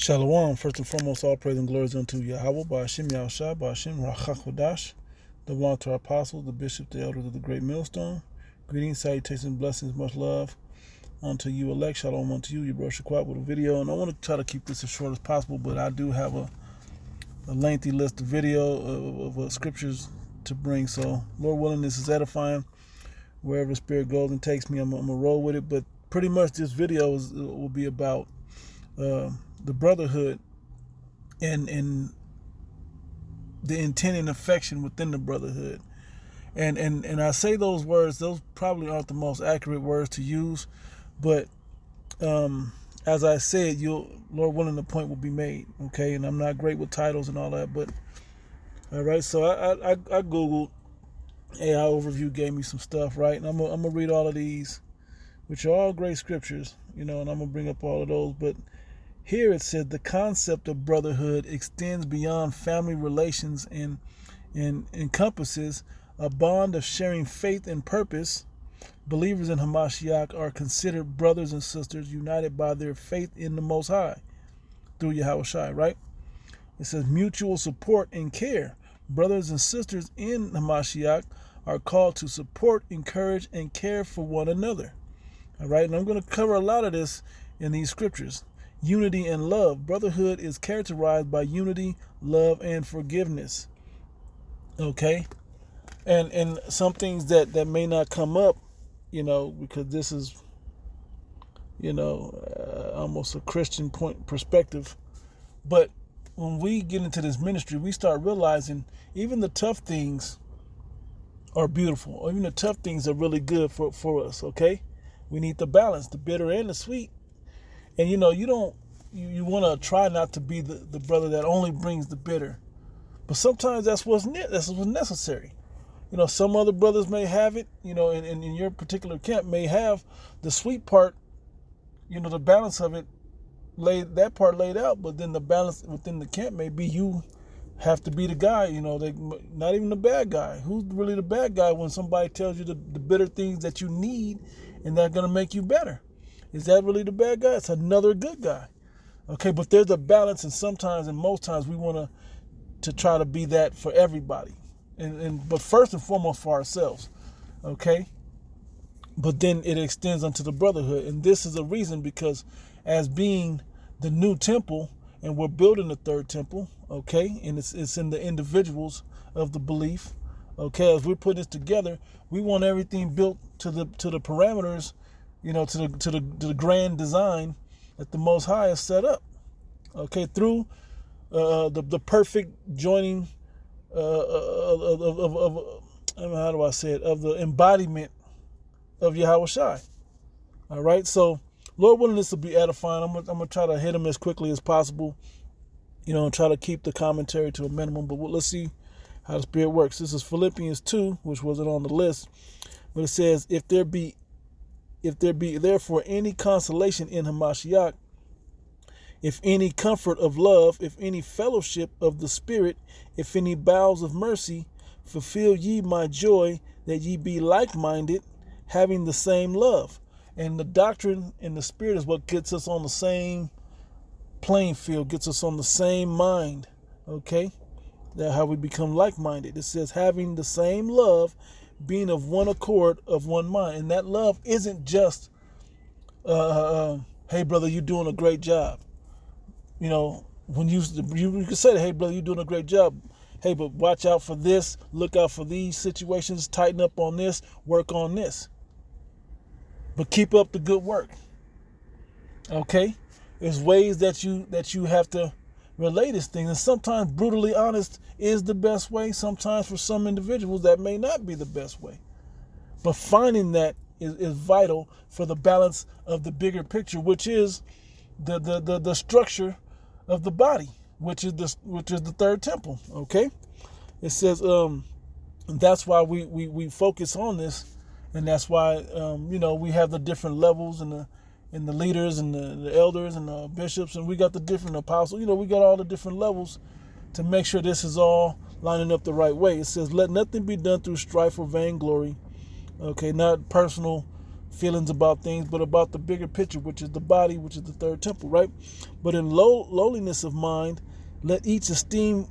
Shalom. First and foremost, all praise and glory is unto Yahweh, by Hashem Yahushua, by Hashem Rachakodash, the one to our apostles, the bishops, the elders of the great millstone. Greetings, salutations, blessings, much love unto you elect. Shalom unto you, your brother Shaquat with a video. And I want to try to keep this as short as possible, but I do have a lengthy list of video of scriptures to bring. So, Lord willing, this is edifying. Wherever the Spirit goes and takes me, I'm going to roll with it. But pretty much this video will be about the brotherhood and the intent and affection within the brotherhood. And I say those words, those probably aren't the most accurate words to use, but as I said, Lord willing, the point will be made, okay? And I'm not great with titles and all that, but all right, so I Googled, AI Overview gave me some stuff, right? And I'm gonna read all of these, which are all great scriptures, and I'm gonna bring up all of those, but here it said the concept of brotherhood extends beyond family relations and encompasses a bond of sharing faith and purpose. Believers in Hamashiach are considered brothers and sisters united by their faith in the Most High through Yahushua, right? It says mutual support and care. Brothers and sisters in Hamashiach are called to support, encourage, and care for one another. All right, and I'm going to cover a lot of this in these scriptures. Unity and love. Brotherhood is characterized by unity, love, and forgiveness. Okay? And some things that may not come up, because this is, almost a Christian perspective. But when we get into this ministry, we start realizing even the tough things are beautiful. Or even the tough things are really good for us, okay? We need the balance, the bitter and the sweet. And you want to try not to be the brother that only brings the bitter, but sometimes that's what's necessary. Some other brothers may have it, and in your particular camp may have the sweet part, the balance of it laid out, but then the balance within the camp may be you have to be the guy, not even the bad guy. Who's really the bad guy when somebody tells you the bitter things that you need and they're going to make you better? Is that really the bad guy? It's another good guy. Okay, but there's a balance, and sometimes and most times we want to try to be that for everybody. But first and foremost for ourselves. Okay? But then it extends onto the brotherhood. And this is a reason because as being the new temple, and we're building the third temple, okay, and it's in the individuals of the belief. Okay, as we're putting this together, we want everything built to the parameters, to the grand design that the Most High has set up. Okay, through the perfect joining of how do I say it, of the embodiment of Yahushua. All right, so Lord willing, this will be edifying. I'm gonna try to hit them as quickly as possible, and try to keep the commentary to a minimum. But let's see how the Spirit works. This is Philippians 2, which wasn't on the list, but it says, if there be therefore any consolation in Hamashiach, if any comfort of love, if any fellowship of the Spirit, if any bowels of mercy, fulfill ye my joy, that ye be like-minded, having the same love. And the doctrine and the Spirit is what gets us on the same playing field, gets us on the same mind. Okay? That's how we become like-minded. It says having the same love, being of one accord, of one mind. And that love isn't just, hey, brother, you're doing a great job. When you can say, hey, brother, you're doing a great job. Hey, but watch out for this. Look out for these situations. Tighten up on this. Work on this. But keep up the good work. Okay? There's ways that you have to relay this thing. And sometimes brutally honest is the best way. Sometimes for some individuals that may not be the best way. But finding that is vital for the balance of the bigger picture, which is the structure of the body, which is the third temple. Okay, it says that's why we focus on this, and that's why we have the different levels and the leaders and the elders and the bishops, and we got the different apostles. We got all the different levels to make sure this is all lining up the right way. It says, let nothing be done through strife or vainglory. Okay, not personal feelings about things, but about the bigger picture, which is the body, which is the third temple, right? But in lowliness of mind, let each esteem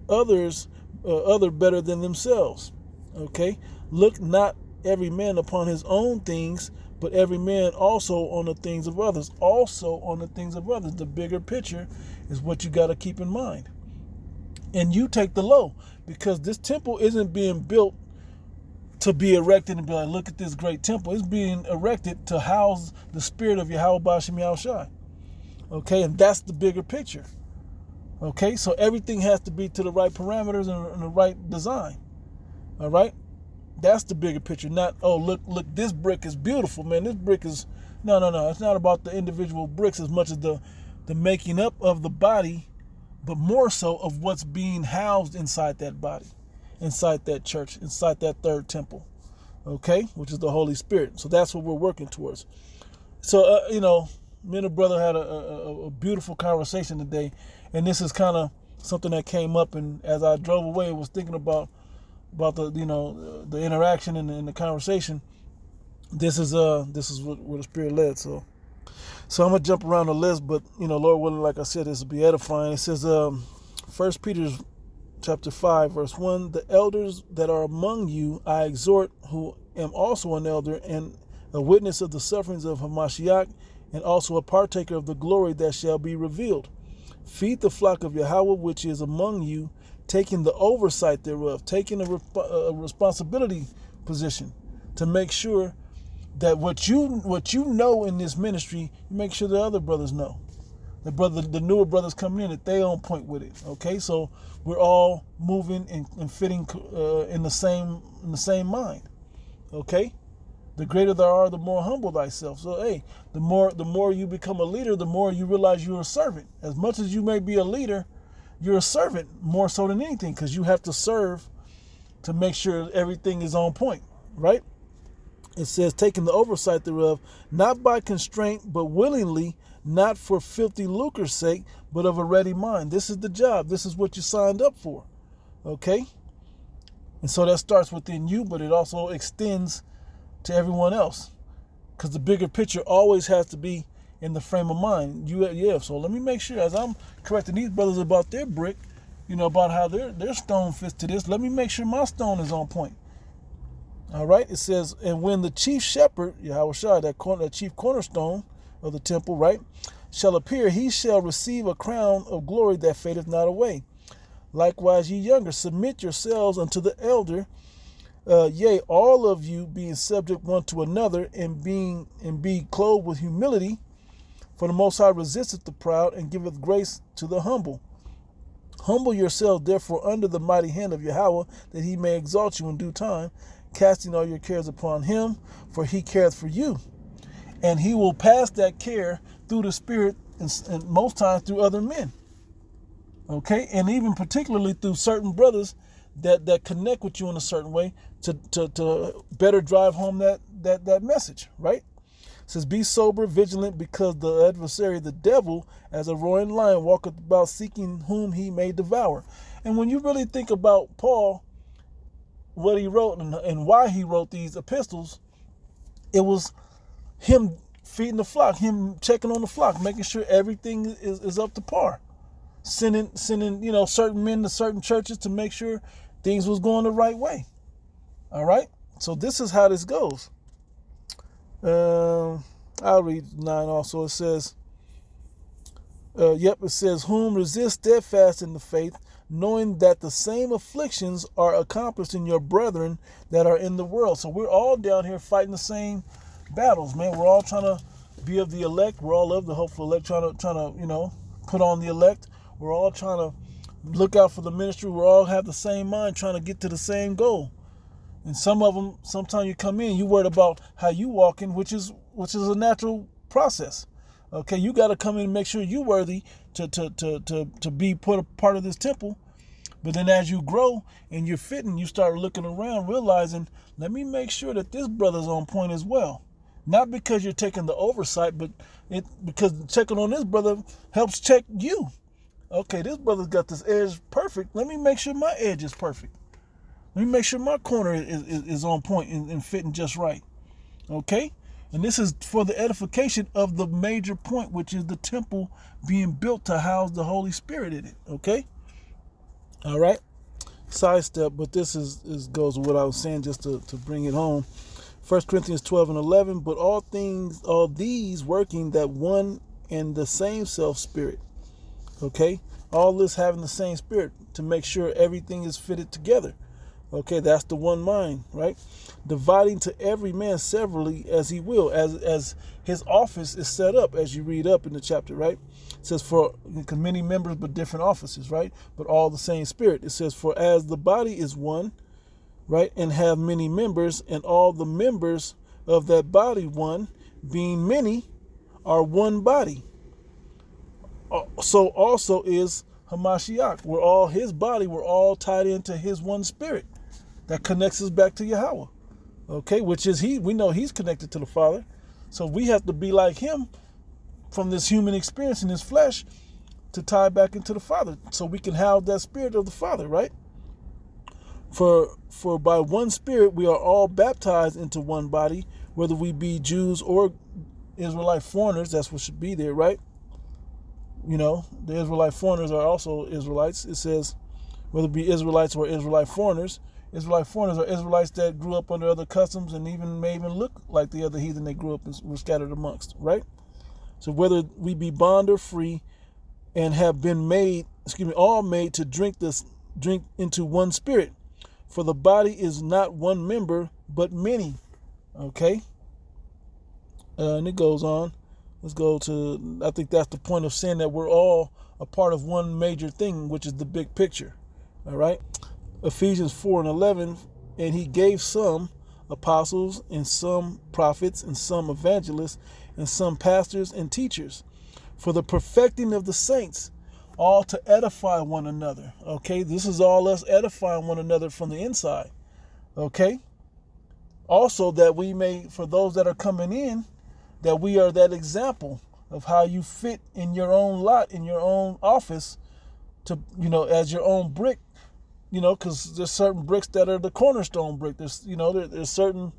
other better than themselves. Okay? Look not every man upon his own things, but every man also on the things of others. Also on the things of others. The bigger picture is what you got to keep in mind. And you take the low, because this temple isn't being built to be erected and be like, look at this great temple. It's being erected to house the spirit of Yahweh B'Shem Yahushai. Okay, and that's the bigger picture. Okay, so everything has to be to the right parameters and the right design. All right, that's the bigger picture. Not, oh, look, this brick is beautiful, man. This brick is no. It's not about the individual bricks as much as the making up of the body, but more so of what's being housed inside that body, inside that church, inside that third temple. Okay, which is the Holy Spirit. So that's what we're working towards. So me and a brother had a beautiful conversation today. And this is kind of something that came up, and as I drove away, I was thinking about the the interaction and the conversation. This is where the Spirit led. So I'm gonna jump around the list, but Lord willing, like I said, this will be edifying. It says, 1 Peter chapter 5, verse 1: the elders that are among you I exhort, who am also an elder and a witness of the sufferings of Hamashiach, and also a partaker of the glory that shall be revealed. Feed the flock of Yahweh which is among you, taking the oversight thereof, taking a responsibility position to make sure that what you know in this ministry, you make sure the other brothers know. The newer brothers coming in, that they on point with it. Okay, so we're all moving and fitting in the same mind. Okay. The greater thou art, the more humble thyself. So, hey, the more you become a leader, the more you realize you're a servant. As much as you may be a leader, you're a servant more so than anything, because you have to serve to make sure everything is on point, right? It says, taking the oversight thereof, not by constraint, but willingly, not for filthy lucre's sake, but of a ready mind. This is the job. This is what you signed up for, okay? And so that starts within you, but it also extends to everyone else, because the bigger picture always has to be in the frame of mind. So let me make sure, as I'm correcting these brothers about their brick, about how their stone fits to this, let me make sure my stone is on point. All right, it says, and when the chief shepherd, Yahushua, that chief cornerstone of the temple, right, shall appear, he shall receive a crown of glory that fadeth not away. Likewise, ye younger, submit yourselves unto the elder. Yea, all of you being subject one to another, and be clothed with humility. For the Most High resisteth the proud, and giveth grace to the humble. Humble yourselves therefore under the mighty hand of Yahweh, that he may exalt you in due time, casting all your cares upon him, for he careth for you. And he will pass that care through the Spirit, and most times through other men. Okay, and even particularly through certain brothers that connect with you in a certain way to better drive home that message, right? It says, be sober, vigilant, because the adversary, the devil, as a roaring lion, walketh about seeking whom he may devour. And when you really think about Paul, what he wrote and why he wrote these epistles, it was him feeding the flock, him checking on the flock, making sure everything is up to par. Sending certain men to certain churches to make sure things was going the right way. All right, so this is how this goes. I'll read 9 also. It says, it says, whom resist steadfast in the faith, knowing that the same afflictions are accomplished in your brethren that are in the world. So we're all down here fighting the same battles, man. We're all trying to be of the elect. We're all of the hopeful elect, trying to put on the elect. We're all trying to look out for the ministry. We all have the same mind, trying to get to the same goal. And some of them, sometimes you come in, you worried about how you walking, which is a natural process. Okay, you got to come in and make sure you're worthy to be put a part of this temple. But then as you grow and you're fitting, you start looking around, realizing, let me make sure that this brother's on point as well. Not because you're taking the oversight, but because checking on this brother helps check you. Okay, this brother's got this edge perfect. Let me make sure my edge is perfect. Let me make sure my corner is on point and fitting just right. Okay? And this is for the edification of the major point, which is the temple being built to house the Holy Spirit in it. Okay? All right? Sidestep, but this is goes with what I was saying just to bring it home. 1 Corinthians 12:11, but all these working that one and the same self-spirit. Okay? All this having the same spirit to make sure everything is fitted together. Okay, that's the one mind, right? Dividing to every man severally as he will, as his office is set up, as you read up in the chapter, right? It says for many members but different offices, right? But all the same spirit. It says for as the body is one, right, and have many members, and all the members of that body one, being many, are one body. So also is Hamashiach. We're all his body. We're all tied into his one spirit that connects us back to Yahweh. Okay, which is he. We know he's connected to the Father. So we have to be like him from this human experience in his flesh to tie back into the Father so we can have that spirit of the Father, right? For by one spirit we are all baptized into one body, whether we be Jews or Israelite foreigners. That's what should be there, right? You know, the Israelite foreigners are also Israelites. It says whether it be Israelites or Israelite foreigners. Israelite foreigners are Israelites that grew up under other customs and may even look like the other heathen they grew up and were scattered amongst, right? So whether we be bond or free and have been all made to drink into one spirit. For the body is not one member, but many. Okay? And it goes on. Let's go to, I think that's the point of saying that we're all a part of one major thing, which is the big picture. All right? Ephesians 4:11, and he gave some apostles and some prophets and some evangelists and some pastors and teachers for the perfecting of the saints, all to edify one another. Okay, this is all us edifying one another from the inside. Okay, also that we may, for those that are coming in, that we are that example of how you fit in your own lot, in your own office, to, as your own brick. Because there's certain bricks that are the cornerstone brick. There's certain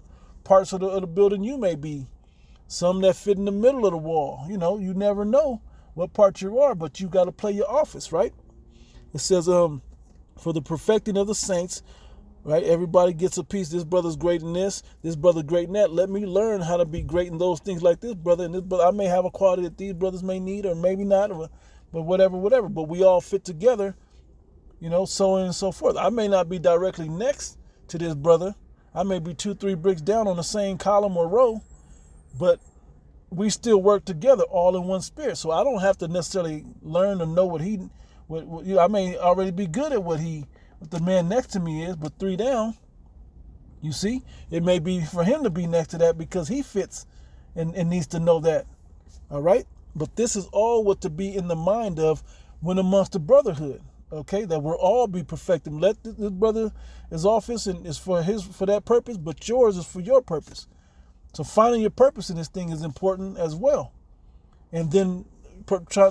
parts of the building you may be. Some that fit in the middle of the wall. You never know what part you are, but you got to play your office, right? It says, for the perfecting of the saints, right? Everybody gets a piece. This brother's great in this brother great in that. Let me learn how to be great in those things like this brother. And this brother, I may have a quality that these brothers may need, or maybe not, but whatever. But we all fit together. So on and so forth. I may not be directly next to this brother. I may be 2-3 bricks down on the same column or row, but we still work together all in one spirit. So I don't have to necessarily learn or know what I may already be good at what the man next to me is, but 3 down, you see, it may be for him to be next to that because he fits and needs to know that. All right. But this is all what to be in the mind of when amongst the brotherhood. Okay, that we'll all be perfected. Let this brother, his office and is for that purpose, but yours is for your purpose. So finding your purpose in this thing is important as well, and then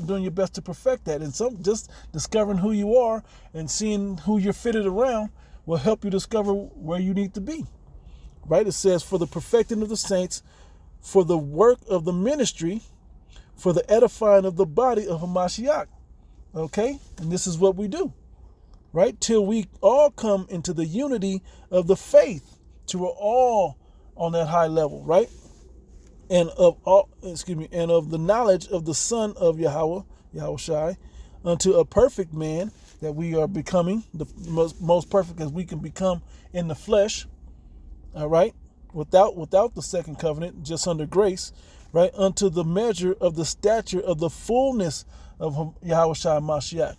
doing your best to perfect that. And just discovering who you are and seeing who you're fitted around will help you discover where you need to be. Right? It says for the perfecting of the saints, for the work of the ministry, for the edifying of the body of Hamashiach. Okay, and this is what we do, right? Till we all come into the unity of the faith, till we're all on that high level, right? And of the knowledge of the Son of Yahweh Shai, unto a perfect man, that we are becoming the most perfect as we can become in the flesh. All right, without the second covenant, just under grace, right? Unto the measure of the stature of the fullness of Yahweh Shai Mashiach.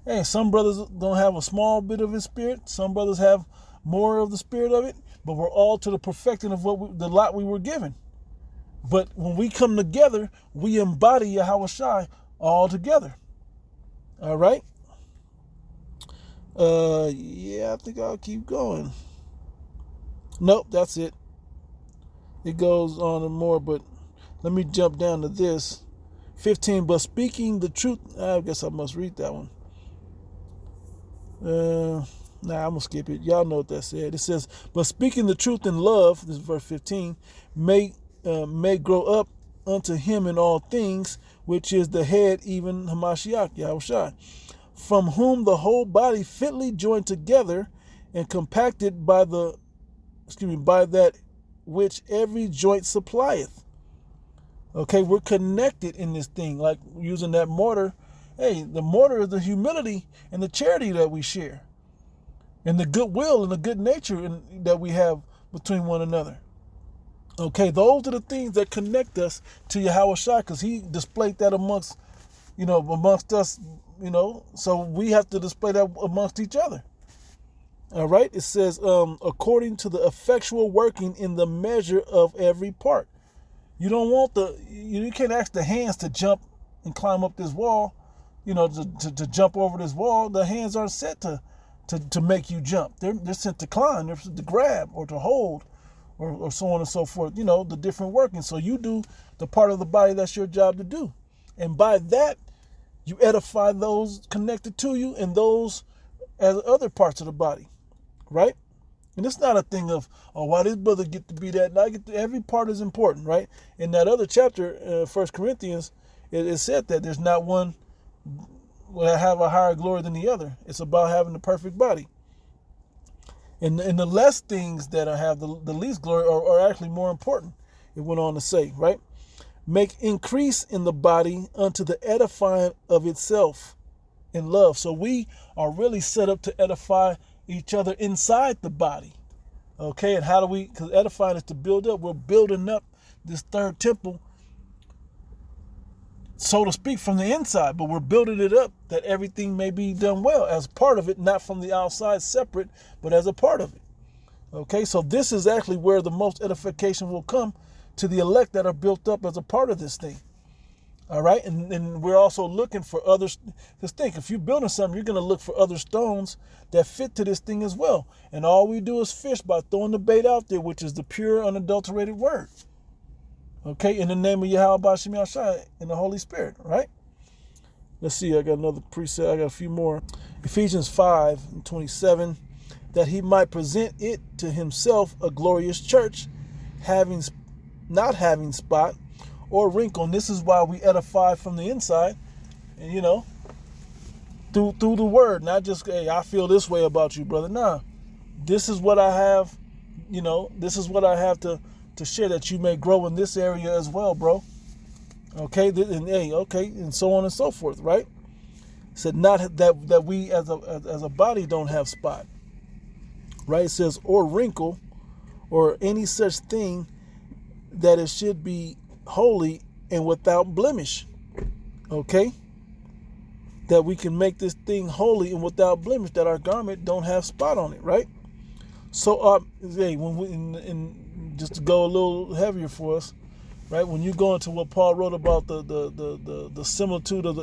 Hey, some brothers don't have a small bit of his spirit. Some brothers have more of the spirit of it. But we're all to the perfecting of the lot we were given. But when we come together, we embody Yahweh Shai all together. All right? I think I'll keep going. Nope, that's it. It goes on and more, but let me jump down to this. 15, but speaking the truth, I guess I must read that one. Nah, I'm going to skip it. Y'all know what that said. It says, but speaking the truth in love, this is verse 15, may grow up unto him in all things, which is the head, even Hamashiach, Yahushua, from whom the whole body fitly joined together and compacted by that which every joint supplieth. Okay, we're connected in this thing, like using that mortar. Hey, the mortar is the humility and the charity that we share, and the goodwill and the good nature that we have between one another. Okay, those are the things that connect us to Yahweh Shai, because he displayed that amongst us, so we have to display that amongst each other. All right, it says, according to the effectual working in the measure of every part. You don't want you can't ask the hands to jump and climb up this wall, to jump over this wall. The hands aren't set to make you jump. They're sent to climb, they're sent to grab or to hold, or so on and so forth, the different workings. So you do the part of the body that's your job to do. And by that, you edify those connected to you and those as other parts of the body, right? And it's not a thing of, why this brother get to be that? Every part is important, right? In that other chapter, 1 Corinthians, it said that there's not one will have a higher glory than the other. It's about having the perfect body. And the less things that have the least glory are actually more important, it went on to say, right? Make increase in the body unto the edifying of itself in love. So we are really set up to edify each other inside the body. Okay, and how do we, because edifying is to build up. We're building up this third temple, so to speak, from the inside, but we're building it up that everything may be done well as part of it, not from the outside separate, but as a part of it. Okay, so this is actually where the most edification will come to the elect that are built up as a part of this thing. All right, and we're also looking for others. Just think, if you're building something, you're going to look for other stones that fit to this thing as well. And all we do is fish by throwing the bait out there, which is the pure, unadulterated word. Okay, in the name of Yahweh B'Shem Yahshai and the Holy Spirit, right? Let's see, I got another precept. I got a few more. Ephesians 5:27, that he might present it to himself a glorious church, not having spot or wrinkle. And this is why we edify from the inside, and through the word, not just, hey, I feel this way about you, brother. Nah, this is what I have, this is what I have to share, that you may grow in this area as well, bro. Okay, and so on and so forth, right? Said not that we as a body don't have spot, right? It says or wrinkle or any such thing, that it should be holy and without blemish. Okay, that we can make this thing holy and without blemish, that our garment don't have spot on it, right? So hey, when we just to go a little heavier for us, right? When you go into what Paul wrote about the similitude of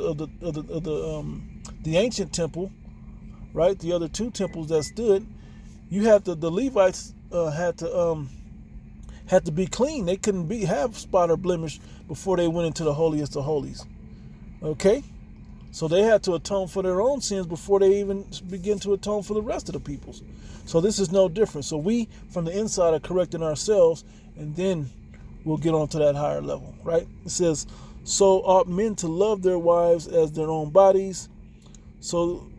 the ancient temple, right? The other two temples that stood, you had the Levites had to be clean. They couldn't have spot or blemish before they went into the holiest of holies. Okay, so they had to atone for their own sins before they even begin to atone for the rest of the people's. So this is no different. So we, from the inside, are correcting ourselves, and then we'll get on to that higher level, right? It says, so ought men to love their wives as their own bodies. So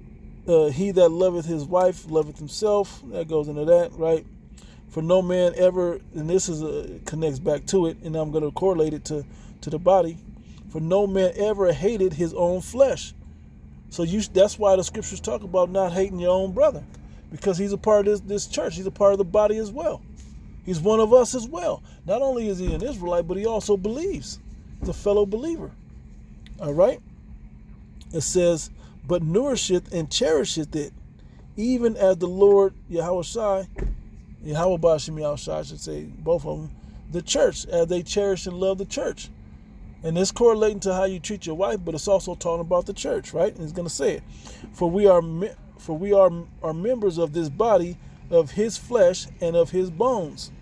he that loveth his wife loveth himself. That goes into that, right? For no man ever, and this connects back to it, and I'm going to correlate it to the body. For no man ever hated his own flesh. So that's why the scriptures talk about not hating your own brother, because he's a part of this church. He's a part of the body as well. He's one of us as well. Not only is he an Israelite, but he also believes. He's a fellow believer. All right? It says, but nourisheth and cherisheth it, even as the Lord Yahweh B'Shem Yahshai, I should say, both of them, the church, as they cherish and love the church. And it's correlating to how you treat your wife, but it's also talking about the church, right? And it's going to say it. For we are members of this body, of his flesh, and of his bones.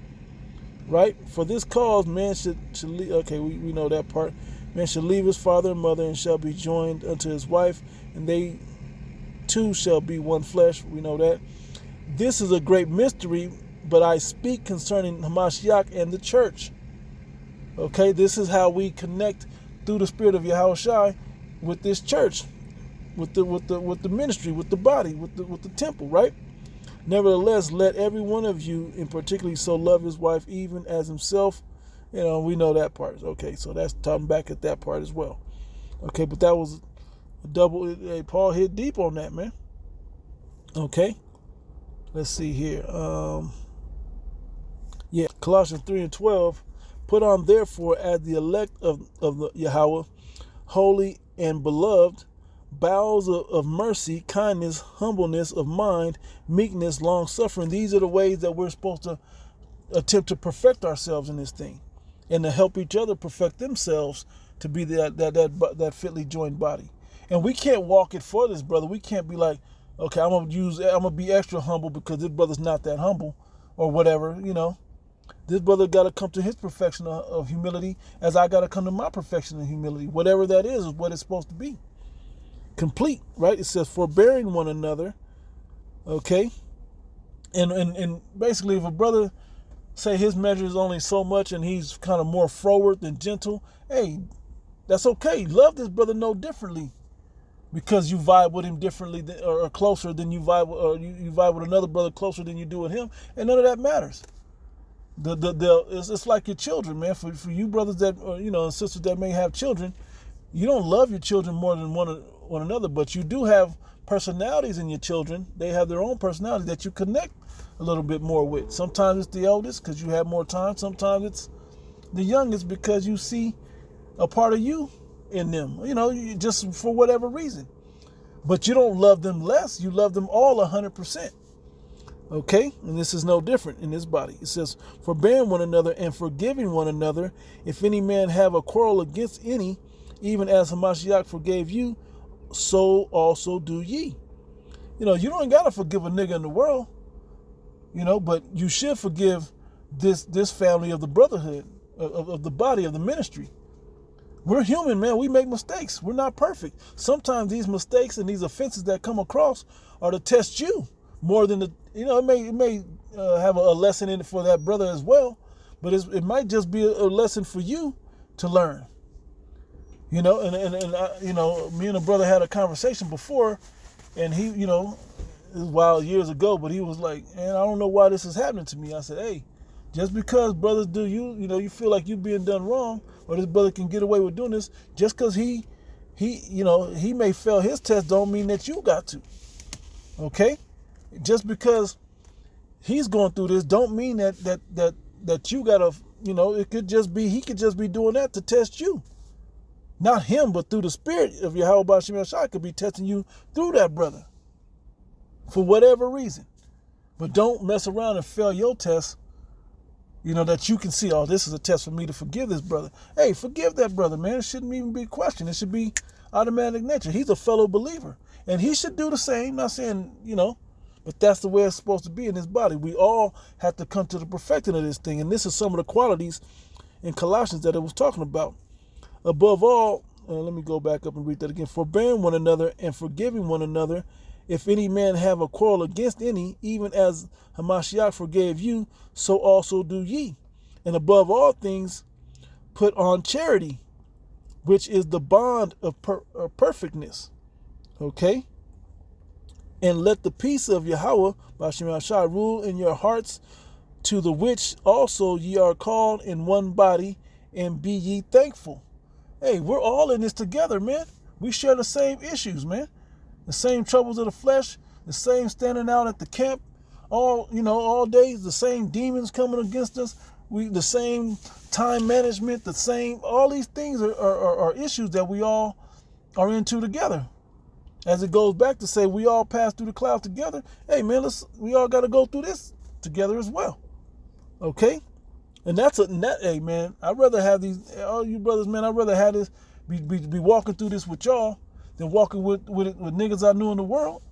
Right? For this cause, man should leave. Okay, we know that part. Man should leave his father and mother and shall be joined unto his wife, and they two shall be one flesh. We know that. This is a great mystery, but I speak concerning Hamashiach and the church. Okay, this is how we connect through the spirit of Yahushua with this church, with the ministry, with the body, with the temple, right? Nevertheless, let every one of you, in particularly, so love his wife even as himself. We know that part. Okay, so that's talking back at that part as well. Okay, but that was a double. Paul hit deep on that, man. Okay, let's see here. Colossians 3:12. Put on therefore as the elect of the Yahweh, holy and beloved, bowels of mercy, kindness, humbleness of mind, meekness, long suffering. These are the ways that we're supposed to attempt to perfect ourselves in this thing, and to help each other perfect themselves to be that fitly joined body. And we can't walk it for this brother. We can't be like, okay, I'm gonna be extra humble because this brother's not that humble, or whatever. This brother got to come to his perfection of humility, as I got to come to my perfection of humility. Whatever that is what it's supposed to be. Complete, right? It says, forbearing one another, okay? And basically, if a brother say his measure is only so much and he's kind of more forward than gentle, hey, that's okay. Love this brother no differently because you vibe with him differently or closer than you vibe, or you vibe with another brother closer than you do with him, and none of that matters. It's like your children, man. For you brothers that, and sisters that may have children, you don't love your children more than one another, but you do have personalities in your children. They have their own personality that you connect a little bit more with. Sometimes it's the oldest because you have more time. Sometimes it's the youngest because you see a part of you in them, just for whatever reason. But you don't love them less. You love them all 100%. Okay, and this is no different in this body. It says, forbearing one another and forgiving one another, if any man have a quarrel against any, even as Hamashiach forgave you, so also do ye. You don't gotta forgive a nigga in the world, but you should forgive this family of the brotherhood, of the body of the ministry. We're human, man. We make mistakes. We're not perfect. Sometimes these mistakes and these offenses that come across are to test you more than it may have a lesson in it for that brother as well, but it might just be a lesson for you to learn. And me and a brother had a conversation before, and he, it was a while years ago, but he was like, man, I don't know why this is happening to me. I said, hey, just because brothers do you feel like you're being done wrong, or this brother can get away with doing this, just because he may fail his test don't mean that you got to. Okay? Just because he's going through this don't mean that you gotta, it could just be, he could just be doing that to test you. Not him, but through the spirit of Yahweh B'Shem Yahshai could be testing you through that brother. For whatever reason. But don't mess around and fail your test, that you can see, oh, this is a test for me to forgive this brother. Hey, forgive that brother, man. It shouldn't even be a question. It should be automatic nature. He's a fellow believer. And he should do the same. Not saying, but that's the way it's supposed to be in this body. We all have to come to the perfecting of this thing. And this is some of the qualities in Colossians that it was talking about. Above all, let me go back up and read that again. Forbearing one another and forgiving one another, if any man have a quarrel against any, even as Hamashiach forgave you, so also do ye. And above all things, put on charity, which is the bond of perfectness. Okay? And let the peace of Yahweh, B'Shem Yahshai, rule in your hearts, to the which also ye are called in one body, and be ye thankful. Hey, we're all in this together, man. We share the same issues, man. The same troubles of the flesh, the same standing out at the camp, all days, the same demons coming against us, the same time management, the same, all these things are issues that we all are into together. As it goes back to say, we all pass through the clouds together. Hey, man, we all got to go through this together as well. Okay? And hey, man, I'd rather have all you brothers, man, I'd rather have this, be walking through this with y'all than walking with niggas I knew in the world.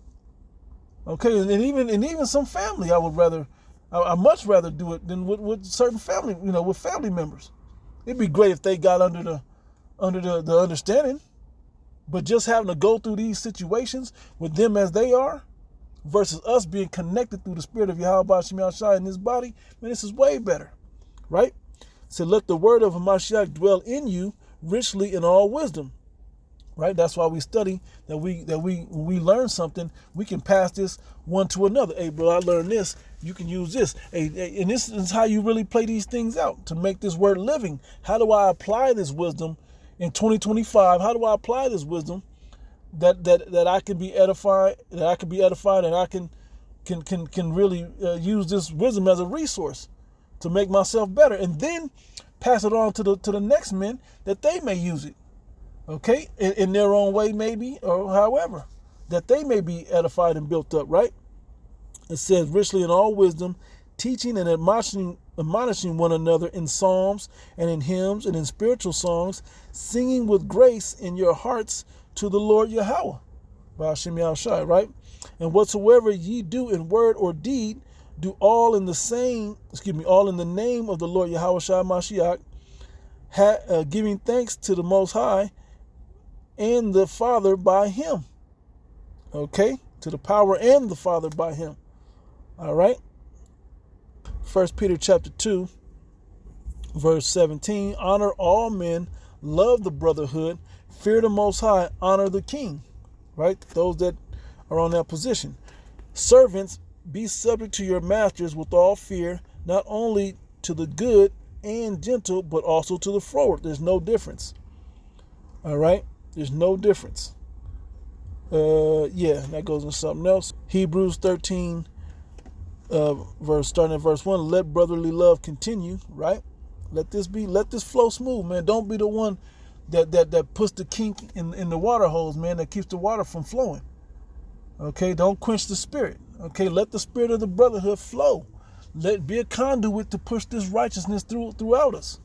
Okay? And even some family, I much rather do it than with certain family, with family members. It'd be great if they got under the understanding. But just having to go through these situations with them as they are, versus us being connected through the spirit of Yahweh Bashim Yahshai in this body, man, this is way better, right? So let the word of Hamashiach dwell in you richly in all wisdom, right? That's why we study, that when we learn something, we can pass this one to another. Hey, bro, I learned this. You can use this. Hey, and this is how you really play these things out to make this word living. How do I apply this wisdom in 2025? How do I apply this wisdom that I can be edified, and I can really use this wisdom as a resource to make myself better, and then pass it on to the next men that they may use it. Okay, in their own way, maybe, or however, that they may be edified and built up, right? It says, richly in all wisdom, teaching and admonishing one another in psalms and in hymns and in spiritual songs, singing with grace in your hearts to the Lord Yahweh, Ba'ashem Yahushai, right? And whatsoever ye do in word or deed, do all in the name of the Lord Yahweh Shai Mashiach, giving thanks to the Most High and the Father by him. Okay? To the power and the Father by him. All right? 1 Peter chapter 2, verse 17. Honor all men, love the brotherhood, fear the Most High, honor the king. Right? Those that are on that position. Servants, be subject to your masters with all fear, not only to the good and gentle, but also to the froward. There's no difference. All right? There's no difference. That goes into something else. Hebrews 13, starting at verse 1. Let brotherly love continue, right? Let this flow smooth, man. Don't be the one that puts the kink in the water hose, man, that keeps the water from flowing. Okay, don't quench the spirit. Okay, let the spirit of the brotherhood flow. Let be a conduit to push this righteousness throughout us.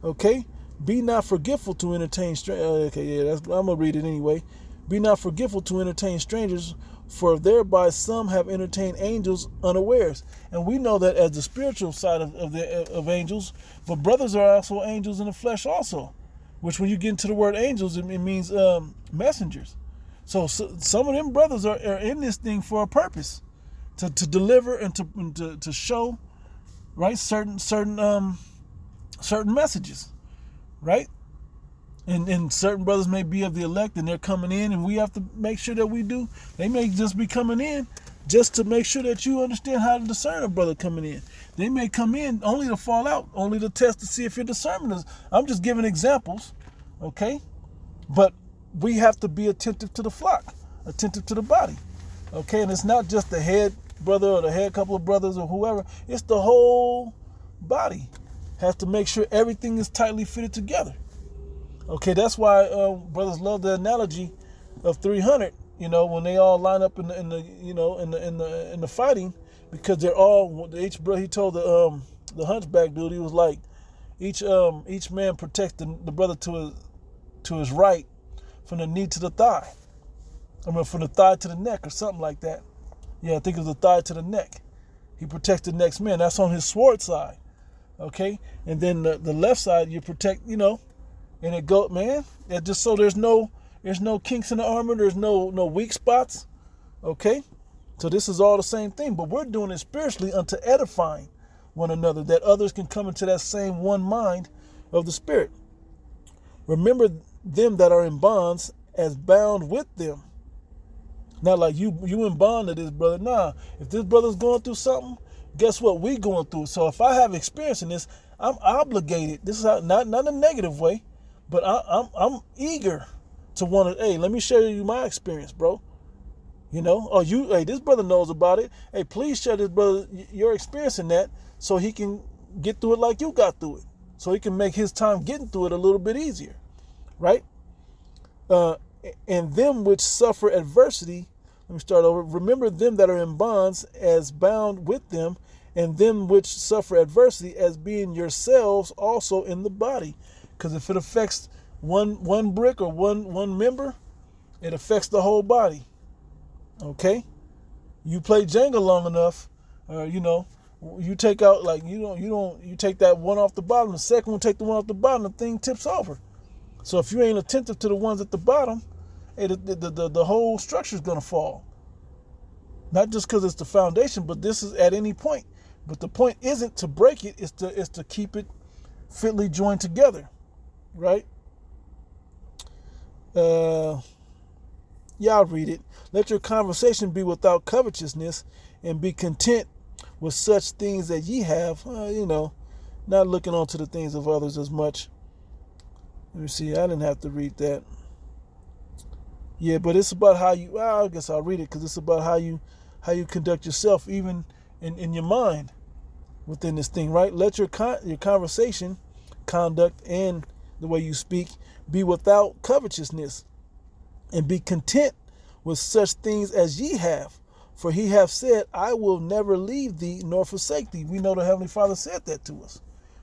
Okay, be not forgetful to entertain strangers. I'm gonna read it anyway. Be not forgetful to entertain strangers, for thereby some have entertained angels unawares. And we know that as the spiritual side of angels, but brothers are also angels in the flesh also. Which, when you get into the word angels, it means messengers. So some of them brothers are in this thing for a purpose, to deliver and to show, right, certain messages, right? And certain brothers may be of the elect and they're coming in, and we have to make sure that we do. They may just be coming in just to make sure that you understand how to discern a brother coming in. They may come in only to fall out, only to test to see if your discernment is. I'm just giving examples, okay? But we have to be attentive to the flock, attentive to the body, okay? And it's not just the head brother or the head couple of brothers or whoever. It's the whole body. Has to make sure everything is tightly fitted together. Okay, that's why brothers love the analogy of 300. You know, when they all line up in the fighting, because they're all each brother. He told the hunchback dude, he was like, each man protects the brother to his right from the knee to the thigh. I mean, from the thigh to the neck or something like that. Yeah, I think it was the thigh to the neck. He protects the next man. That's on his sword side. Okay, and then the left side you protect, and it go, man. It just so there's no kinks in the armor. There's no weak spots. Okay, so this is all the same thing, but we're doing it spiritually unto edifying one another, that others can come into that same one mind of the Spirit. Remember them that are in bonds as bound with them. Not like you in bond to this brother. Nah, if this brother's going through something, guess what? We going through. So if I have experience in this, I'm obligated. This is not in a negative way, but I'm eager to want to. Hey, let me share you my experience, bro. Hey, this brother knows about it. Hey, please share this brother your experience in that, so he can get through it like you got through it, so he can make his time getting through it a little bit easier, right? And them which suffer adversity. Let me start over. Remember them that are in bonds as bound with them, and them which suffer adversity as being yourselves also in the body. Because if it affects one brick or one member, it affects the whole body. Okay? You play Jenga long enough, you take out you take that one off the bottom, the second one take the one off the bottom, the thing tips over. So if you ain't attentive to the ones at the bottom, the whole structure is gonna fall. Not just because it's the foundation, but this is at any point. But the point isn't to break it, it's to keep it fitly joined together, right? I'll read it. Let your conversation be without covetousness, and be content with such things that ye have, not looking onto the things of others as much. Let me see, I didn't have to read that. Yeah, but it's about how you, I guess I'll read it because it's about how you conduct yourself, even in your mind within this thing, right? Let your conversation, conduct, and the way you speak be without covetousness, and be content with such things as ye have. For he hath said, I will never leave thee nor forsake thee. We know the Heavenly Father said that to us,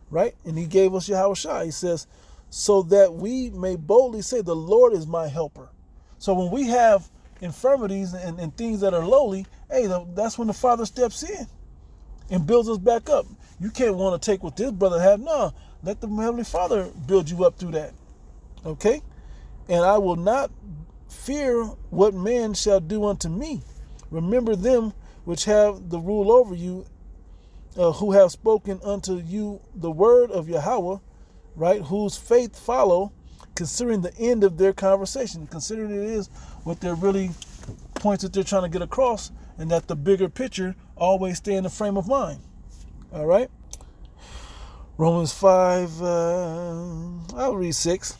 right? And he gave us Yahushua. He says, so that we may boldly say, the Lord is my helper. So when we have infirmities and things that are lowly, hey, that's when the Father steps in and builds us back up. You can't want to take what this brother had. No, let the Heavenly Father build you up through that. Okay? And I will not fear what man shall do unto me. Remember them which have the rule over you, who have spoken unto you the word of Yahweh, right? Whose faith follow, considering the end of their conversation. Considering it is what they're really points that they're trying to get across, and that the bigger picture always stay in the frame of mind. All right? Romans 5, I'll read 6.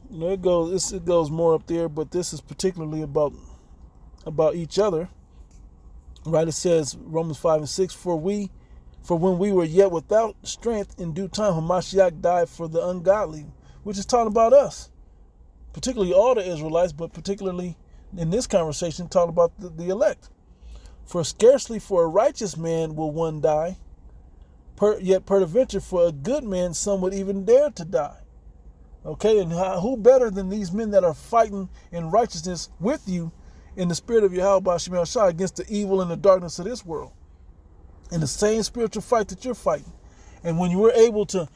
It goes more up there, but this is particularly about each other. Right? It says, Romans 5 and 6, for when we were yet without strength, in due time Hamashiach died for the ungodly, which is talking about us, particularly all the Israelites, but particularly in this conversation talking about the elect. For scarcely for a righteous man will one die, yet peradventure for a good man some would even dare to die. Okay, and who better than these men that are fighting in righteousness with you in the spirit of Yahweh Shem Shai against the evil and the darkness of this world, in the same spiritual fight that you're fighting. And when you were able to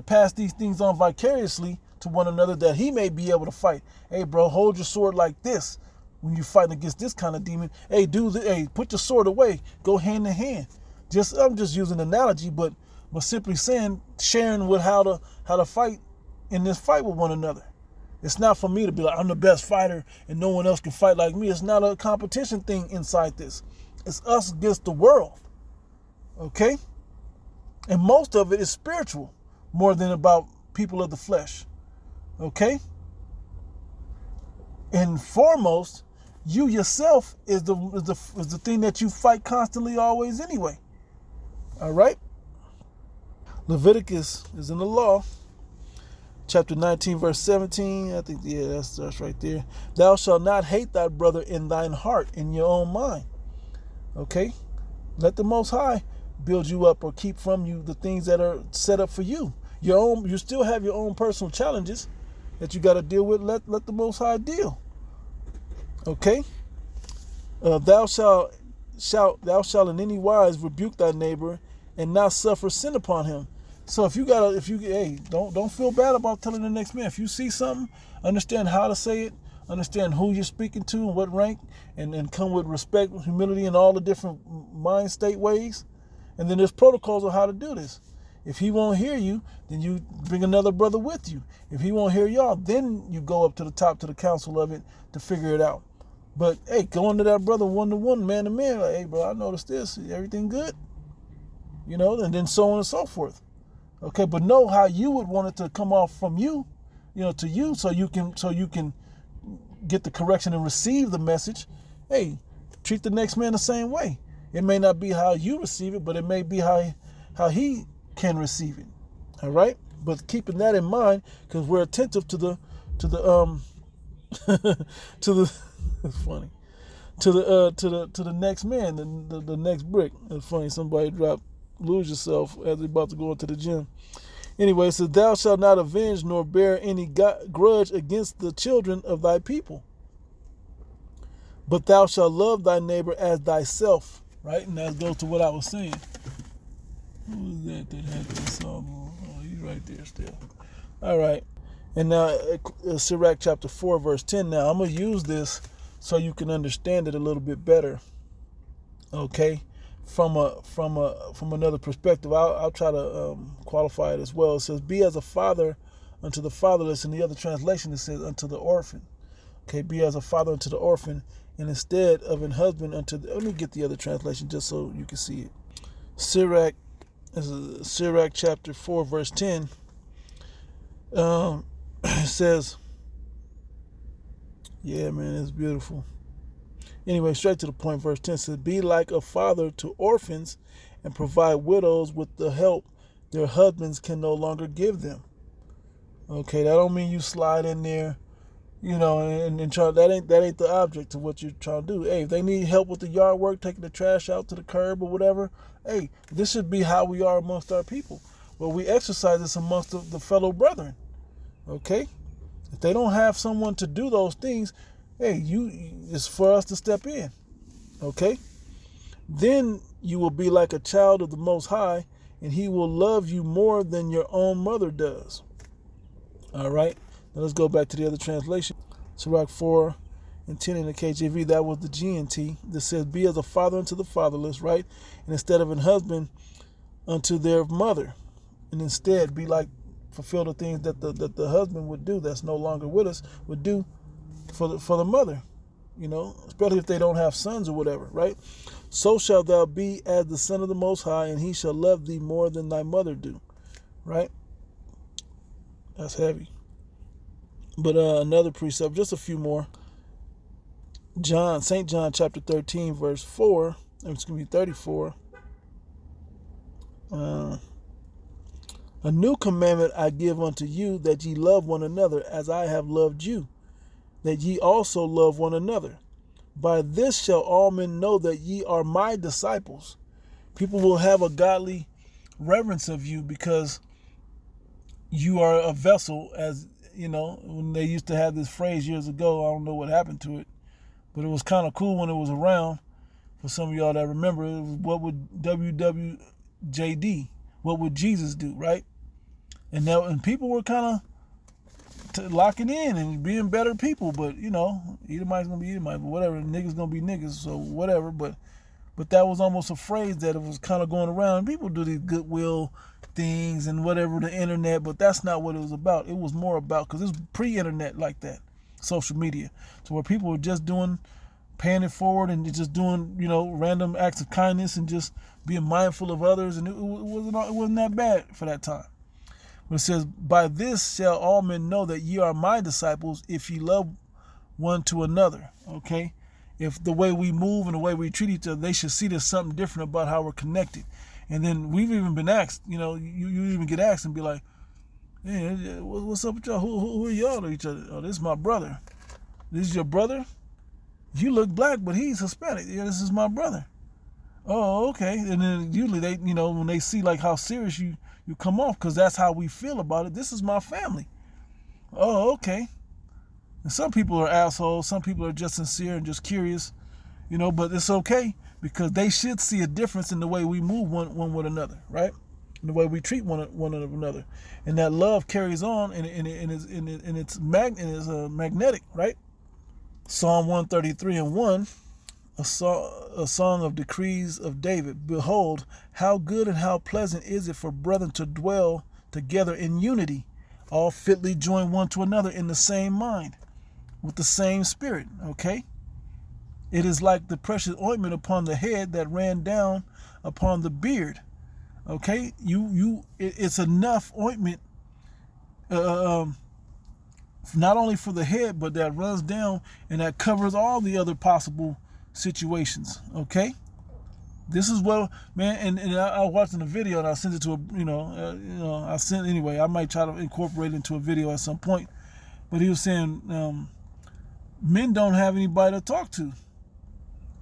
pass these things on vicariously to one another, that he may be able to fight. Hey, bro, hold your sword like this when you're fighting against this kind of demon. Hey, put your sword away. Go hand in hand. I'm just using an analogy, but simply saying, sharing with how to fight in this fight with one another. It's not for me to be like, I'm the best fighter and no one else can fight like me. It's not a competition thing inside this. It's us against the world. Okay? And most of it is spiritual more than about people of the flesh. Okay? And foremost, you yourself is the thing that you fight constantly always anyway. All right? Leviticus is in the law. Chapter 19, verse 17. I think, that's right there. Thou shalt not hate thy brother in thine heart, in your own mind. Okay? Let the Most High build you up or keep from you the things that are set up for you. You still have your own personal challenges that you got to deal with. Let the Most High deal. Okay? Thou shalt in any wise rebuke thy neighbor and not suffer sin upon him. So don't feel bad about telling the next man. If you see something, understand how to say it, understand who you're speaking to and what rank, and come with respect, humility, and all the different mind state ways. And then there's protocols on how to do this. If he won't hear you, then you bring another brother with you. If he won't hear y'all, then you go up to the top to the council of it to figure it out. But hey, going to that brother one-to-one, man-to-man, like, hey bro, I noticed this. Everything good? And then so on and so forth. Okay, but know how you would want it to come off from you, to you, so you can get the correction and receive the message. Hey, treat the next man the same way. It may not be how you receive it, but it may be how he can receive it. All right, but keeping that in mind, because we're attentive to the it's funny, to the next man, the next brick. It's funny, somebody dropped lose yourself as they're about to go into the gym. Anyway, it says, thou shalt not avenge nor bear any grudge against the children of thy people, but thou shalt love thy neighbor as thyself. Right? And that goes to what I was saying. Who was that had this song? Oh, he's right there still. All right. And now, Sirach chapter 4, verse 10. Now, I'm going to use this so you can understand it a little bit better. Okay, from another perspective, I'll try to qualify it as well. It says, "Be as a father unto the fatherless." In the other translation, it says, "Unto the orphan." Okay, be as a father unto the orphan, and instead of an husband unto the, let me get the other translation just so you can see it. Sirach, this is Sirach chapter 4, verse 10. It says, yeah, man, it's beautiful. Anyway, straight to the point, verse 10 says, "Be like a father to orphans and provide widows with the help their husbands can no longer give them." Okay, that don't mean you slide in there, and try. That ain't the object of what you're trying to do. Hey, if they need help with the yard work, taking the trash out to the curb or whatever, hey, this should be how we are amongst our people. Well, we exercise this amongst the fellow brethren. Okay, if they don't have someone to do those things, hey, it's for us to step in. Okay, then you will be like a child of the Most High, and He will love you more than your own mother does. All right. Now let's go back to the other translation. Sirach 4 and 10 in the KJV, that was the GNT. That says, "Be as a father unto the fatherless," right? And instead of an husband unto their mother. And instead be like, fulfill the things that the husband would do that's no longer with us, would do for the mother. Especially if they don't have sons or whatever, right? "So shalt thou be as the son of the Most High, and He shall love thee more than thy mother do." Right? That's heavy. But another precept, just a few more. St. John chapter 13, verse 4. It's going to be 34. "A new commandment I give unto you, that ye love one another as I have loved you, that ye also love one another. By this shall all men know that ye are my disciples." People will have a godly reverence of you because you are a vessel, as when they used to have this phrase years ago. I don't know what happened to it, but it was kind of cool when it was around. For some of y'all that remember, it was, what would WWJD, what would Jesus do, right? And people were kind of locking in and being better people, but Edomite's gonna be Edomite, but whatever, niggas gonna be niggas, so whatever. But that was almost a phrase that it was kind of going around. People do these goodwill things and whatever, the internet, but that's not what it was about. It was more about, because it's pre-internet like that, social media, so where people were just paying it forward and just doing random acts of kindness and just being mindful of others, and it wasn't that bad for that time. But it says, "By this shall all men know that ye are my disciples, if ye love one to another." Okay, if the way we move and the way we treat each other, they should see there's something different about how we're connected. And then we've even been asked, you even get asked and be like, "Hey, what's up with y'all? Who are y'all to each other?" "Oh, this is my brother." "This is your brother? You look black, but he's Hispanic." "Yeah, this is my brother." "Oh, okay." And then usually they, when they see like how serious you come off, because that's how we feel about it. "This is my family." "Oh, okay." And some people are assholes. Some people are just sincere and just curious, but it's okay, because they should see a difference in the way we move one with another, right? And the way we treat one another. And that love carries on, and it's magnetic, right? Psalm 133 and 1, a song of decrees of David. "Behold, how good and how pleasant is it for brethren to dwell together in unity, all fitly joined one to another in the same mind, with the same spirit." Okay? "It is like the precious ointment upon the head that ran down upon the beard." Okay? It's enough ointment, not only for the head, but that runs down and that covers all the other possible situations. Okay? This is what, man, and I was watching a video and I sent it to anyway. I might try to incorporate it into a video at some point. But he was saying, men don't have anybody to talk to.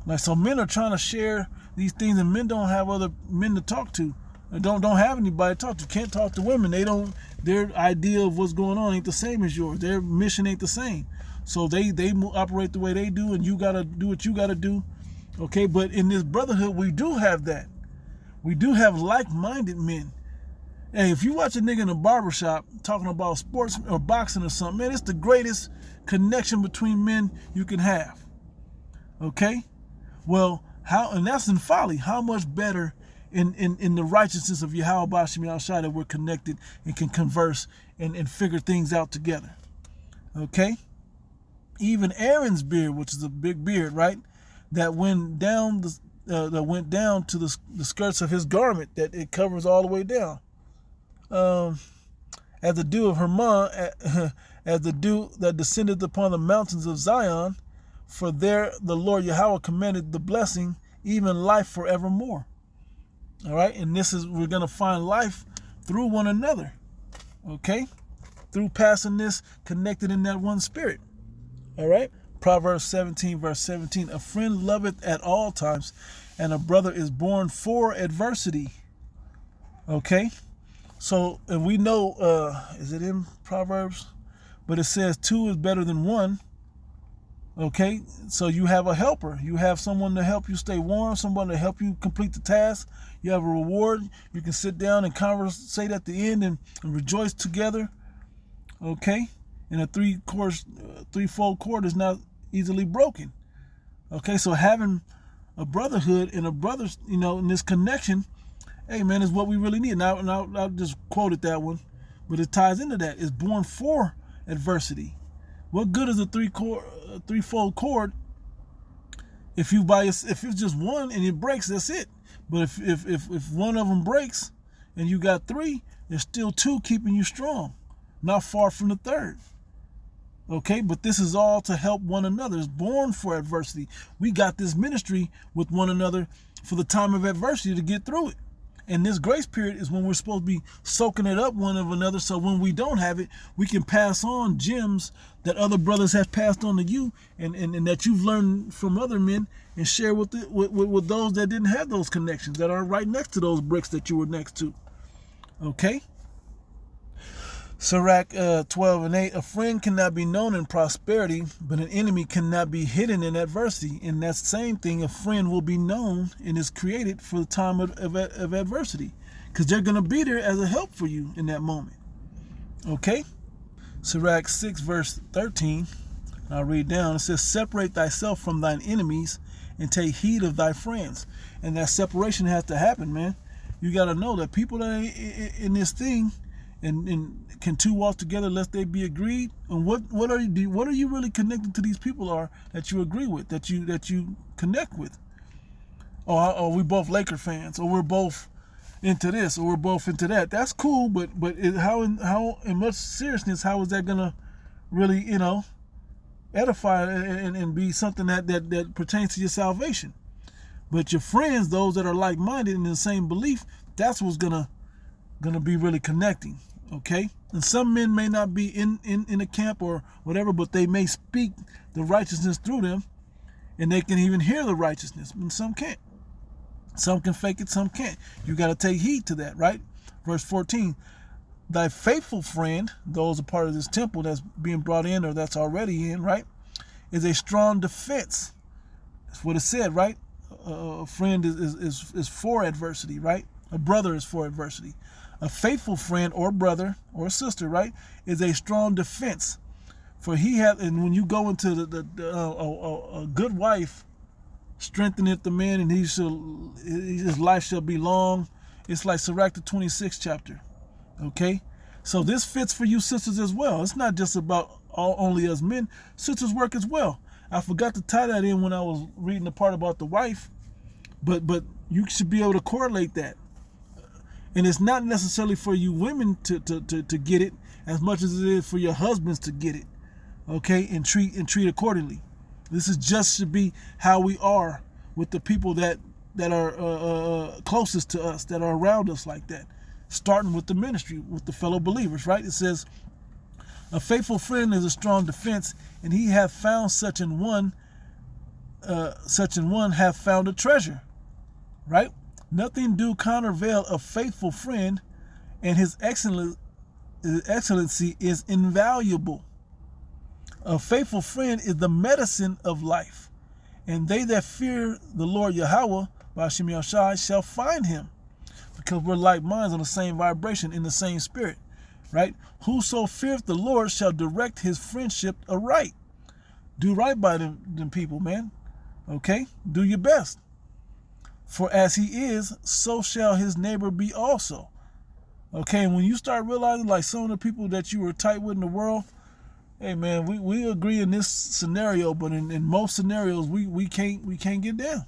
Like, so men are trying to share these things, and men don't have other men to talk to. They don't have anybody to talk to. Can't talk to women. Their idea of what's going on ain't the same as yours. Their mission ain't the same. So they operate the way they do, and you gotta do what you gotta do. Okay, but in this brotherhood, we do have that. We do have like-minded men. Hey, if you watch a nigga in a barbershop talking about sports or boxing or something, man, it's the greatest connection between men you can have. Okay? Well, And that's in folly. How much better in the righteousness of Yahweh Bashim Yahushua that we're connected and can converse and figure things out together. Okay? Even Aaron's beard, which is a big beard, right? That went down to the skirts of his garment, that it covers all the way down. As the dew of Hermon, as the dew that descended upon the mountains of Zion, for there the Lord Yahweh commanded the blessing, even life forevermore. All right, and we're going to find life through one another, okay? Through passing this, connected in that one spirit. All right, Proverbs 17, verse 17, a friend loveth at all times, and a brother is born for adversity. Okay, so, and we know, is it in Proverbs? But it says two is better than one. Okay, so you have a helper. You have someone to help you stay warm, someone to help you complete the task. You have a reward. You can sit down and conversate at the end and rejoice together. Okay, and a threefold cord is not easily broken. Okay, so having a brotherhood and a brothers, in this connection, hey man, is what we really need. Now I'll just quoted that one, but it ties into that. It's born for adversity. What good is a threefold cord if it's just one and it breaks? That's it. But if one of them breaks and you got three, there's still two keeping you strong, not far from the third. Okay, but this is all to help one another. It's born for adversity. We got this ministry with one another for the time of adversity to get through it. And this grace period is when we're supposed to be soaking it up one of another, so when we don't have it, we can pass on gems that other brothers have passed on to you and that you've learned from other men, and share with those that didn't have those connections, that are right next to those bricks that you were next to. Okay? Sirach 12 and 8, a friend cannot be known in prosperity, but an enemy cannot be hidden in adversity. And that same thing, a friend will be known and is created for the time of adversity, because they're going to be there as a help for you in that moment. Okay? Sirach 6 verse 13, I'll read down. It says, separate thyself from thine enemies and take heed of thy friends. And that separation has to happen, man. You got to know that people that are in this thing, and can two walk together lest they be agreed? And what are you really connected to these people are that you agree with, that you connect with? Or we both Laker fans, or we're both into this, or we're both into that. That's cool, but how in much seriousness, how is that gonna really edify and be something that pertains to your salvation? But your friends, those that are like-minded in the same belief, that's what's gonna be really connecting. Okay, and some men may not be in a camp or whatever, but they may speak the righteousness through them, and they can even hear the righteousness, and some can't. Some can fake it, some can't. You got to take heed to that, right? Verse 14, thy faithful friend, those are part of this temple that's being brought in or that's already in, right, is a strong defense. That's what it said, right? A friend is for adversity, right? A brother is for adversity. A faithful friend or brother or sister, right, is a strong defense. For and when you go into a good wife strengtheneth the man, and his life shall be long. It's like Sirach the 26th chapter. Okay, so this fits for you sisters as well. It's not just about only us men. Sisters work as well. I forgot to tie that in when I was reading the part about the wife, but you should be able to correlate that. And it's not necessarily for you women to get it as much as it is for your husbands to get it, okay, and treat accordingly. This is just should be how we are with the people that are closest to us, that are around us like that, starting with the ministry, with the fellow believers, right? It says, a faithful friend is a strong defense, and he hath found such an one hath found a treasure, right? Nothing do countervail a faithful friend, and his excellency is invaluable. A faithful friend is the medicine of life, and they that fear the Lord Yahweh, Bashim Yahushua, shall find him, because we're like minds on the same vibration, in the same spirit, right? Whoso feareth the Lord shall direct his friendship aright. Do right by them people, man. Okay? Do your best. For as he is, so shall his neighbor be also. Okay, and when you start realizing, like some of the people that you were tight with in the world, hey man, we agree in this scenario, but in most scenarios we can't get down.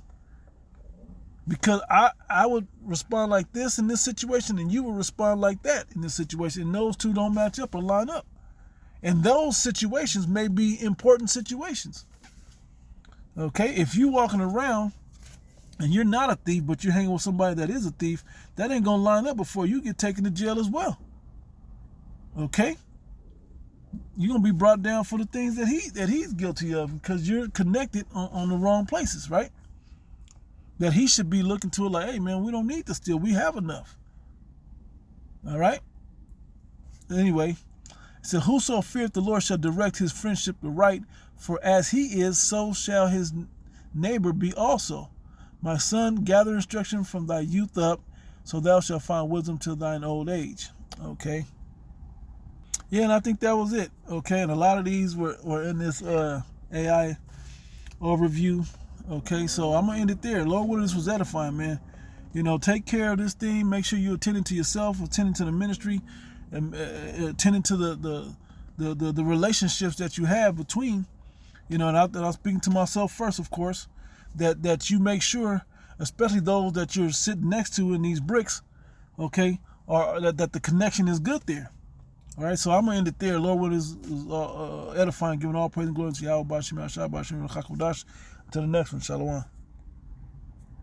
Because I would respond like this in this situation, and you would respond like that in this situation, and those two don't match up or line up. And those situations may be important situations. Okay, if you walking around and you're not a thief, but you're hanging with somebody that is a thief, that ain't gonna line up before you get taken to jail as well. Okay, you're gonna be brought down for the things that he's guilty of, because you're connected on the wrong places, right? That he should be looking to it like, hey man, we don't need to steal, we have enough. All right. Anyway, it said, whoso feareth the Lord shall direct his friendship aright, for as he is, so shall his neighbor be also. My son, gather instruction from thy youth up, so thou shalt find wisdom till thine old age. Okay. Yeah, and I think that was it. Okay, and a lot of these were in this AI overview. Okay, so I'm going to end it there. Lord, what this was edifying, man. You know, take care of this thing. Make sure you're attending to yourself, attending to the ministry, and attending to the relationships that you have between, you know, and I'm speaking to myself first, of course, that you make sure, especially those that you're sitting next to in these bricks, okay, or that the connection is good there. All right, so I'm going to end it there. Lord, what is edifying, giving all praise and glory to Yahweh, Bashim, Yahshua, Bashim, Rachakodash. Until the next one, Shalom.